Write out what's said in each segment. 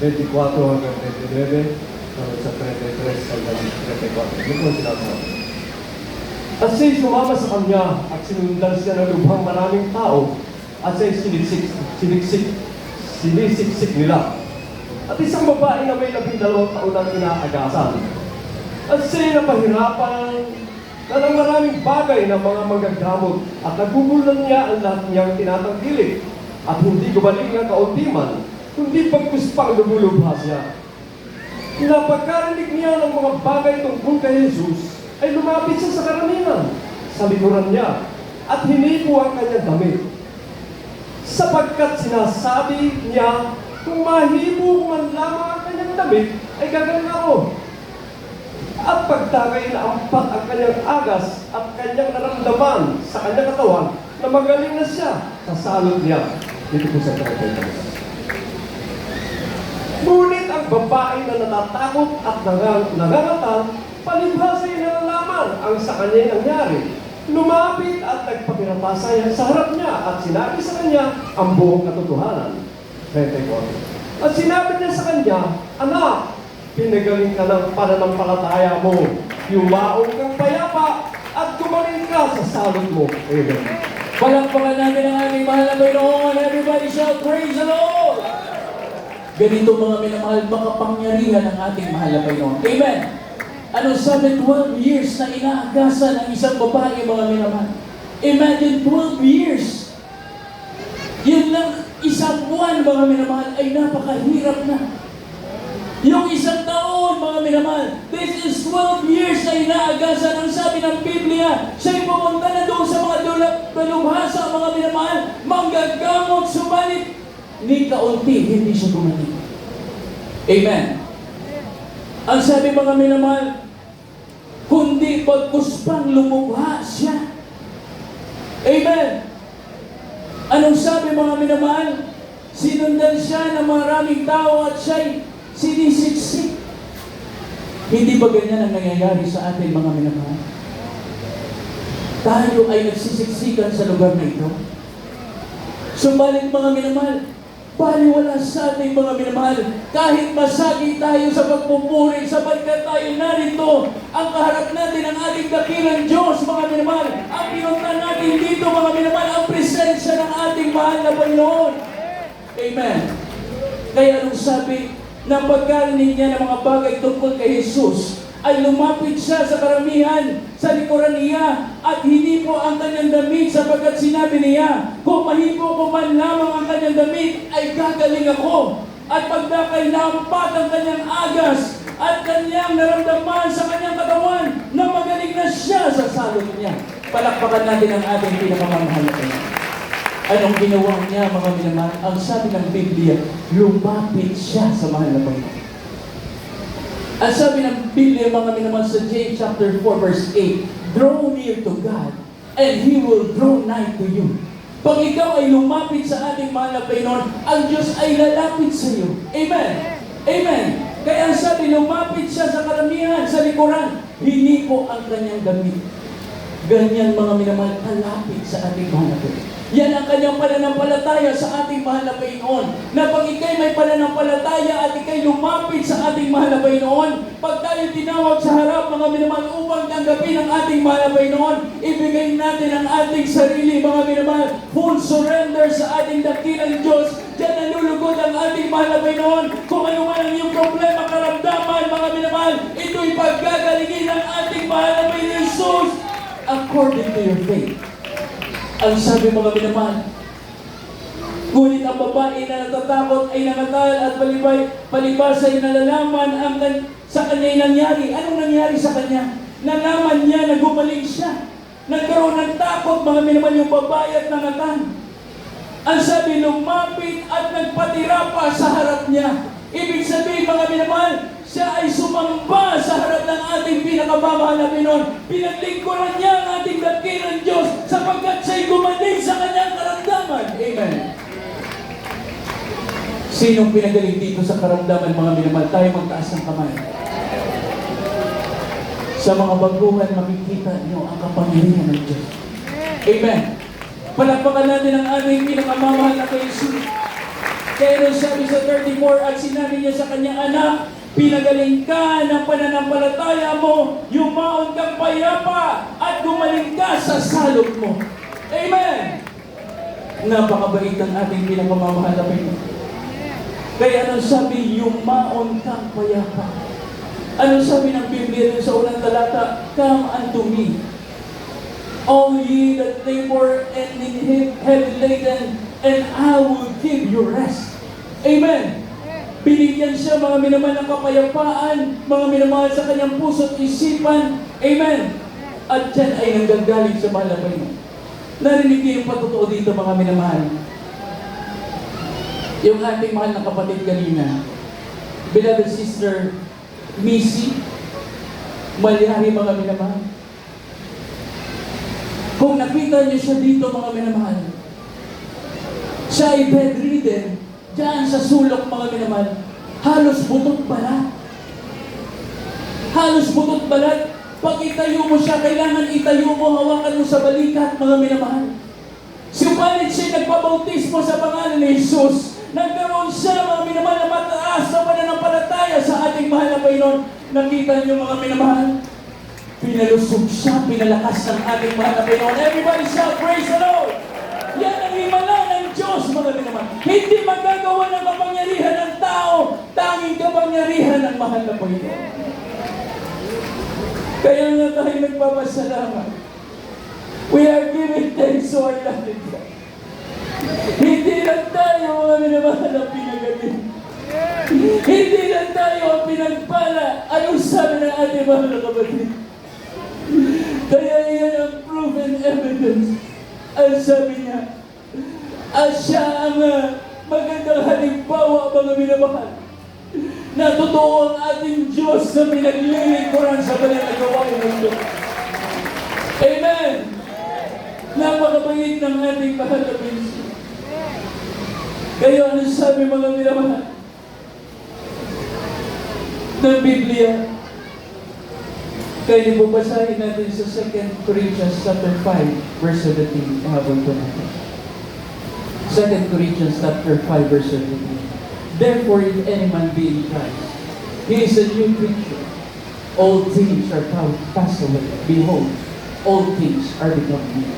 24 hanggang 29, sa 33 hanggang 34. Ito ang sinasabi. At siya'y sumama sa kanya at sinundan siya ng lubhang maraming tao at siya'y sinisiksik nila. At isang babae na may 12 taon ang inaagasan. At siya'y napahirapan na ng maraming bagay ng mga magagamot at nagugulan niya ang lahat niyang tinatangkilik at hindi gumaling ng kauntiman, kundi pagkuspang lumulubha siya. Napagkarinig niya ng mga bagay tungkol kay Jesus, ay lumapit siya sa karamihan sa likuran niya at hinipo ang kanyang damit. Sapagkat sinasabi niya, kung mahipo man lamang ang kanyang damit, ay gagaling ako. At pagtagay na ampat ang kanyang agas at kanyang naramdaman sa kanyang katawan na magaling na siya sa salot niya. Dito po sa Trinidad. Ngunit ang babae na natatakot at nangangatal, palibhasa ay nalalaman ang sa kanya nangyari. Lumapit at nagpapirapasa sa harap niya at sinabi sa kanya ang buong katotohanan. 34. At sinabi niya sa kanya, anak, pinagaling ka ng pananampalataya mo. Yumaon kang payapa at gumaling ka sa salot mo. Amen. Palakpakan natin ang ating mahal na Panginoon. Everybody shout, praise the Lord! Ganito mga minamahal, makapangyarihan ang ating mahal na Panginoon. Amen! Ano sabi, 12 years na inaagasan ang isang babae, mga minamahal. Imagine 12 years. Yun lang, isang buwan, mga minamahal, ay napakahirap na. Yung isang taon, mga minamahal, this is 12 years na inaagasan. Ang sabi ng Biblia, siya'y pumunta na doon sa mga dalubhasa, mga minamahal, manggagamot, subalit, ni kaunti, hindi siya gumaling. Amen. Ang sabi, mga minamahal, kundi pagkuspang lumubha siya. Amen. Anong sabi, mga minamahal? Sinundan siya ng maraming tao at siya'y sinisiksik. Hindi ba ganyan ang nangyayari sa atin, mga minamahal? Tayo ay nagsisiksikan sa lugar na ito. Subalit, mga minamahal, baliwala sa ating mga minamahal, kahit masagi tayo sa pagpupuri, sapagkat tayo narito, ang kaharap natin ang ating dakilang Diyos, mga minamahal. Ang pinunta natin dito, mga minamahal, ang presensya ng ating mahal na Panginoon. Amen. Kaya anong sabi, na pagkarinig niya ng mga bagay tungkol kay Jesus, ay lumapit siya sa karamihan, sa likuran niya, at hindi po ang kanyang damit, sapagkat sinabi niya, kung mahipo ko man lamang ang kanyang damit, ay gagaling ako. At pagdakay nampat ang kanyang agas, at kanyang naramdaman sa kanyang katawan, na magaling na siya sa salot niya. Palakpakan natin ang ating pinakamamahal na Panginoon. Anong ginawa niya, mga minamahal? Ang sabi ng Biblia, lumapit siya sa mahal na Panginoon. Ang sabi ng Biblia, mga minamahal, sa James chapter 4, verse 8, draw near to God, and He will draw nigh to you. Pag ikaw ay lumapit sa ating mahal na Panginoon, ang Diyos ay lalapit sa iyo. Amen. Amen. Kaya ang sabi, lumapit siya sa karamihan, sa likuran, hinipo ang kanyang damit. Ganyan, mga minamahal, kalapit sa ating mahal na Panginoon. Yan ang kanyang pananampalataya sa ating mahal na Panginoon. Na pag ikay may pananampalataya at ikay lumapit sa ating mahal na Panginoon, pag tayo tinawag sa harap, mga minamahal, upang tanggapin ang ating mahal na Panginoon, ibigay natin ang ating sarili, mga minamahal, full surrender sa ating dakilang Diyos. Diyan nalulugod ang ating mahal na Panginoon. Kung ano man ang iyong problema, karamdaman, mga minamahal, ito'y paggagalingin ng ating mahal na Panginoon Jesus according to your faith. Ang sabi, mga minamahal, ngunit ang babae na natatakot ay nangatal at palibas ay nalalaman ang sa kanya nangyari. Anong nangyari sa kanya? Nalaman niya na gumaling siya. Nagkaroon ng takot, mga minamahal, yung babae at nangatal. Ang sabi, lumapit at nagpatira pa sa harap niya. Ibig sabihin, mga minamahal, siya ay sumamba sa harap ng ating pinakamamahal na Panginoon. Pinaglingkuran niya ang ating dakilang Diyos sapagkat siya'y gumaling sa kanyang karamdaman. Amen. Sinong pinagaling dito sa karamdaman, mga minamahal? Tayo magtaas ng kamay. Sa mga baguhan, makikita niyo ang kapangyarihan ng Diyos. Amen. Palakpakan natin ang ating pinakamamahal na kay Jesus. Kaya nung sabi sa 34, at sinabi niya sa kanyang anak, pinagaling ka ng pananampalataya mo, yumaon kang payapa, at gumaling ka sa salot mo. Amen! Napakabait ng ating pinapamamahal na Panginoon. Kaya anong sabi, yumaon kang payapa. Anong sabi ng Biblia sa unang talata? Come unto me, all ye that labor and heavy laden, and I will give you rest. Amen. Binigyan siya mga minamahal ng kapayapaan, mga minamahal sa kanyang puso at isipan. Amen. At yan ay nanggagaling sa mahal na Panginoon. Narinig niyo yung patotoo dito mga minamahal. Yung ating mahal na kapatid kanina, beloved sister Missy Malyari, mga minamahal. Kung nakita niyo siya dito mga minamahal, siya ay bedridden, diyan sa sulok mga minamahal, halos butot balat. Halos butot balat. Pag itayo mo siya, kailangan itayo mo, hawakan mo sa balikat mga minamahal. Subalit siya nagpabautismo sa pangalan ni Jesus. Nagkaroon siya mga minamahal na mataas na pananampalataya sa ating mahal na Panginoon. Nakita niyo mga minamahal, pinalusog siya, pinalakas ng ating mahal na Panginoon. Everybody shout, praise the Lord! Yan ang himala ng Diyos, mga minamahal. Hindi magagawa ng kapangyarihan ng tao, tanging kapangyarihan ng mahal na Panginoon. Kaya nga tayo nagpapasalamat. We are giving thanks to our loving God. Hindi lang tayo mga minamahal ang pinagaling. Hindi lang tayo ang pinagpala. Anong sabi ng ating mahal na kapatid? Kaya iyan ang proof and evidence. Ang sabi niya, at siya ang magandang halimbawa mga minamahal, na totoo ang ating Diyos na pinaglilingkuran sa banal na gawain ng Diyos. Amen! Napakabait ng ating mahal na Panginoon. Kaya ano sabi mga minamahal ng Biblia? Kaya ibubasahin natin sa 2 Corinthians chapter 5, verse 17. Habang ko natin. 2 Corinthians chapter 5, verse 17. Therefore, if any man be in Christ, he is a new creature. All things are passed away. Behold, all things are become new.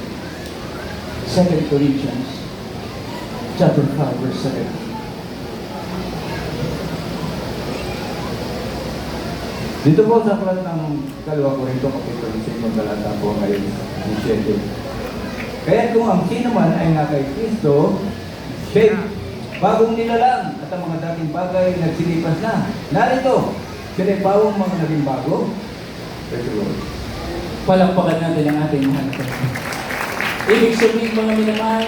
2 Corinthians chapter 5, verse 17. Dito po sa aklat ng 2 Korinto kapitulo 5 talata po ngayon 17. Kaya kung ang sino man ay nasa Kristo, siya bagong nilalang at ang mga dating bagay nagsilipas na. Narito, sila bawang mga naging bago. Praise the Lord. Palakpakan natin ang ating mahal na Panginoon. Ibig sabihin mga minamahal,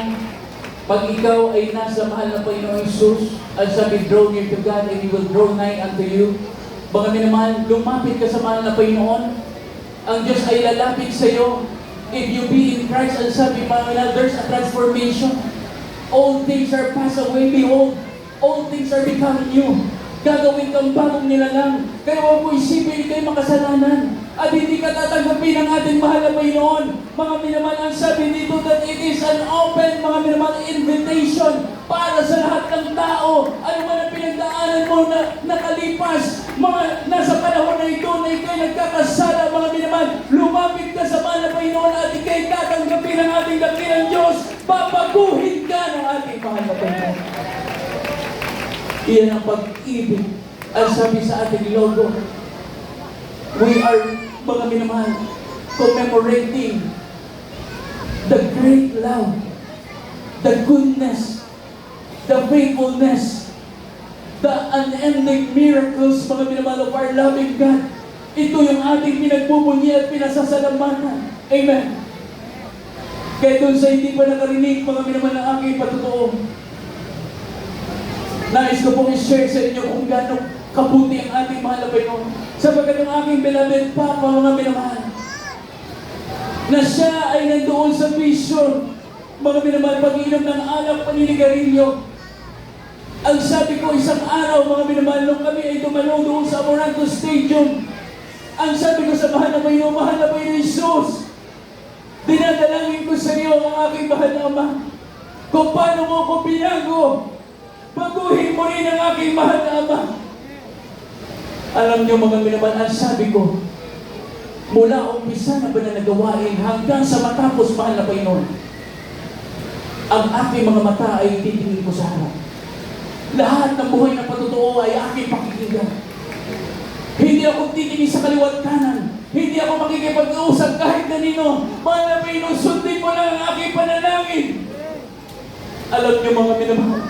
pag ikaw ay nasa mahal na Panginoong Jesus, ang sabi, draw near to God and He will draw nigh unto you. Mga minamahal, lumapit ka sa mahal na Panginoon. Ang Diyos ay lalapit sa iyo. If you be in Christ, ang sabi mga minamahal, there's a transformation. All things are passed away. Behold, all things are becoming new. Gagawin kang bagong nilalang. Kaya huwag mo isipin kayo makasalanan. At hindi ka tatanggapin ng ating mahal na Panginoon. Mga minamahal, ang sabi dito that it is an open, mga minamahal, invitation para sa lahat ng tao. Ano man ang pinagdaanan mo na nakalipas, mga nasa panahon na ito na ikaw'y nagkakasala, mga minamahal, lumapit ka sa mahal na Panginoon at ikaw'y tatanggapin ng ating dakilang Diyos. Babaguhin ka ng ating mahal na Panginoon. Iyan ang pag-ibig. Ang sabi sa ating logo, we are, mga minamahal, commemorating the great love, the goodness, the faithfulness, the unending miracles, mga minamahal, of our loving God. Ito yung ating pinagbubunyi at pinasasalamatan. Amen. Kaya doon sa hindi pa nakarinig, mga minamahal, ng aking patotoo, nais ko pong i-share sa inyo kung gano'ng kabuti ang ating mahal na Panginoon. Sapagkat ang aking beloved Papa, mga minamahal, na siya ay nandoon sa vision, mga minamahal, pag-inom ng alak, paninigarilyo. Ang sabi ko, isang araw, mga minamahal, nung kami ay dumalo doon sa Amoranto Stadium, ang sabi ko sa mahal na Panginoon Jesus, dinadalangin ko sa iyo ang aking mahal na Ama, kung paano mo ko binago. baguhin mo rin ang aking mahal na Ama. Alam niyo mga minamahal, ang sabi ko, mula umpisa na banal na gawain hanggang sa matapos, mahal na Panginoon, ang aking mga mata ay titingin ko sa harap. Lahat ng buhay na patotoo ay aking pakikinggan. Hindi ako titingin sa kaliwat kanan. Hindi ako makikipag-usap kahit kanino. Mahal na Panginoon, sundin mo lang ang aking panalangin. Alam niyo mga minamahal,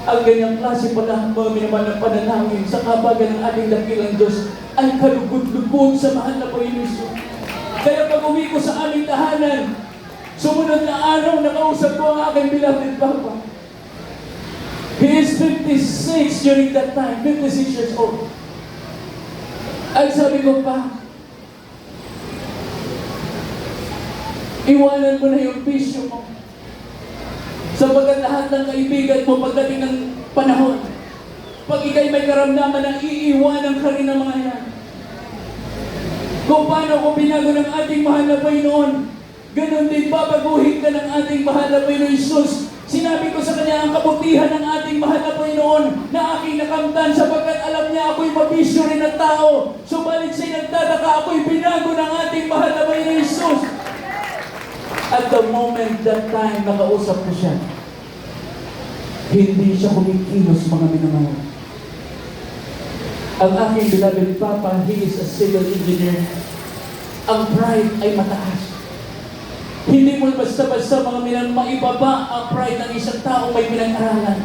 ang ganyang klase pala mga minamahal ng panalangin sa kabagan ng ating dakilang Diyos ay kalugod-lugod sa mahal na Panginoon Isus. Kaya pag uwi ko sa aming tahanan, sumunod na araw, nakausap ko ang aking beloved Papa. He is 56 during that time, 56 years old. Ay sabi ko pa, iwanan mo na yung bisyo mo. Sapagkat lahat ng kaibigan mo pagdating ng panahon, pag ikay may karamdaman na iiwanan ka rin ng mga yan. Kung paano ko binago ng ating mahal na Panginoon, ganun din babaguhin ka ng ating mahal na Panginoon Isus. Sinabi ko sa Kanya ang kabutihan ng ating mahal na Panginoon na aking nakamtan sapagkat alam niya ako'y mabisyo rin ng tao. Subalit siya'y nagtataka, ako'y binago ng ating mahal na Panginoon Isus. At the moment that time nakausap ko siya, hindi siya kumikilos mga minamahal. Ang aking beloved Papa, he is a civil engineer. Ang pride ay mataas. Hindi mo basta-basta mga minamahal maibaba ang pride ng isang tao may pinag-aralan.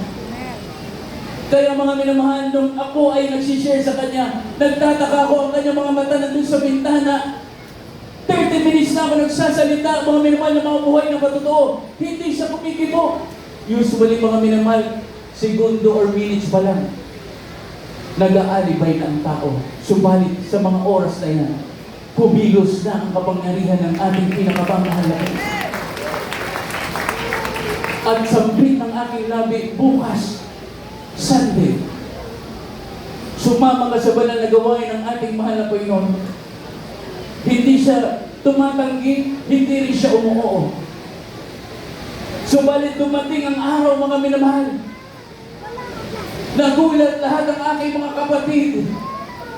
Kaya mga minamahal, nung ako ay nagsishare sa kanya, nagtataka ako ang kanyang mga mata nandun sa bintana. 30 minutes na ako nagsasalita, mga minamahal na mga buhay na patotoo. Hindi siya kumikibo. Usually mga minamahal, segundo or minutes pa lang, nag-aalibay na ang tao. Subalit sa mga oras na yan, kumilos na ang kapangyarihan ng ating pinakamamahal na Diyos. At sambit ng aking labi bukas, Sunday, sumama ka sa banal na gawain ng ating mahal na Panginoon. Hindi siya tumatanggi, hindi rin siya umuoo. Subalit dumating ang araw, mga minamahal, nagulat lahat ng aking mga kapatid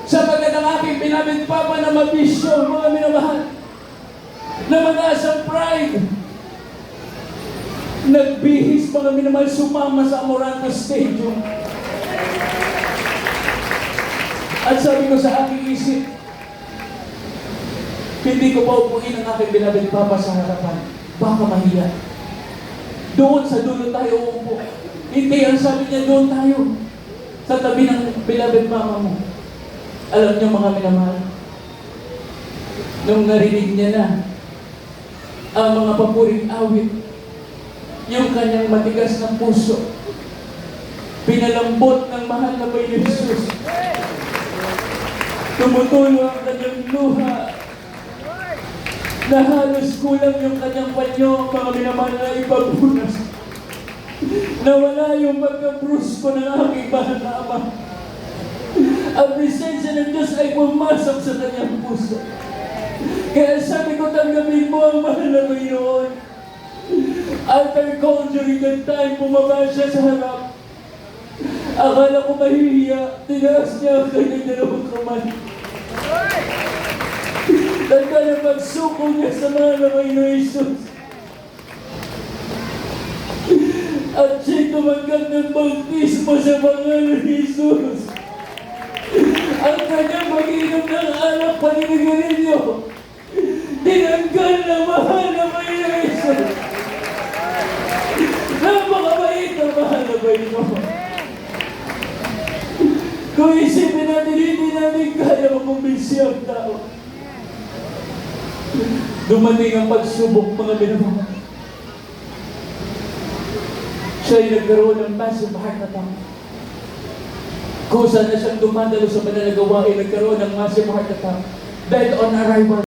sapagkat ang aking beloved Papa na mabisyo, mga minamahal, na mataas ang pride, nagbihis, mga minamahal, sumama sa Amoranto Stadium. At sabi ko sa aking isip, hindi ko pa upuin ang aking beloved Papa sa harapan. Baka mahiya. Doon sa dulo tayo uupo. Hindi, ang sabi niya, doon tayo. Sa tabi ng beloved Mama mo. Alam niyo mga minamahal, nung narinig niya na ang mga papuring awit, yung kanyang matigas na puso, pinalambot ng mahal na Panginoon Jesus. Tumutulo ang kanyang luha, na halos kulang yung kanyang panyo, mga minamahal na ipabunas. Nawala yung pagkabrusko ng aking mahal na Ama. Ang presensya ng Diyos ay pumasok sa kanyang puso. Kaya sabi ko, tanggapin mo ang mahal na Panginoon. After conjuring that time, bumaba siya sa harap. Akala ko mahihiya, tinaas niya ang kanyang dalawang kamay. Nagkala pagsuko niya sa mahal na Panginoon Jesus. At siya'y tumanggap ng bautismo sa pangalan ni Jesus. Ang kanyang mag-inom ng alak paninigarilyo, tinanggal na mahal na Panginoon Jesus. Napakabait na mahal na Panginoon. Kung isipin natin, hindi natin kaya makumbinsi ang tao. Dumating ang pagsubok, mga minamahal. Siya'y nagkaroon ng massive heart attack. Kusa na siyang dumadalo sa banal na gawain, nagkaroon ng massive heart attack. Dead on arrival.